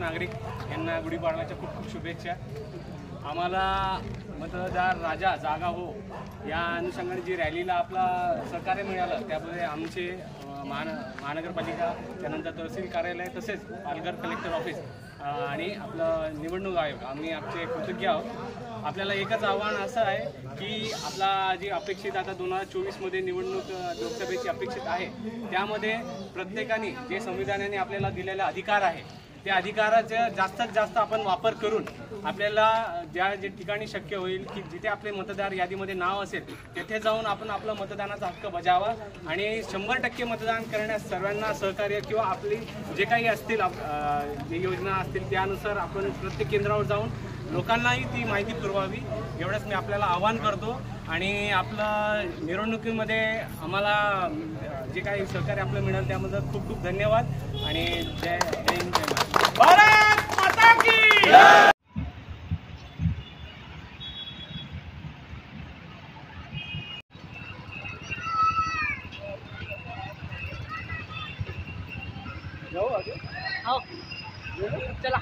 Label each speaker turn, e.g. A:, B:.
A: नागरिक यांना गुढीपाडव्याच्या खूप खूप शुभेच्छा। आम्हाला मतदार राजा जागा हो या अनुषंगाने जी रॅलीला आपला सहकार्य मिळालं त्यामुळे आमचे महानगरपालिका, त्यानंतर तहसील कार्यालय, तसेच पालघर कलेक्टर ऑफिस आणि आपलं निवडणूक आयोग आम्ही आमचे कृतज्ञ आहोत। आपल्याला एकच आव्हान असं आहे की आपला जी अपेक्षित आता 2024मध्ये निवडणूक लोकसभेची अपेक्षित आहे, त्यामध्ये प्रत्येकाने जे संविधानाने आपल्याला दिलेला अधिकार आहे त्या अधिकाराचा जास्तीत जास्त आपण वापर करून आपल्याला जे ठिकाणी शक्य होईल की जिथे आपले मतदार यादीमध्ये नाव असेल तेथे जाऊन आपण आपला मतदानाचा हक्क बजावा आणि 100% मतदान करण्यास सर्वांना सहकार्य किंवा आपली जे काही असतील जे योजना असतील त्यानुसार आपण प्रत्येक केंद्रावर जाऊन लोकांनाही ती माहिती पुरवावी एवढंच मी आपल्याला आवाहन करतो। आणि आपलं निवडणुकीमध्ये आम्हाला जे काही सहकार्य आपलं मिळालं त्याबद्दल खूप खूप धन्यवाद आणि जय हिंद, जय भारत माता की जय।
B: जाओ आगे, आओ चला।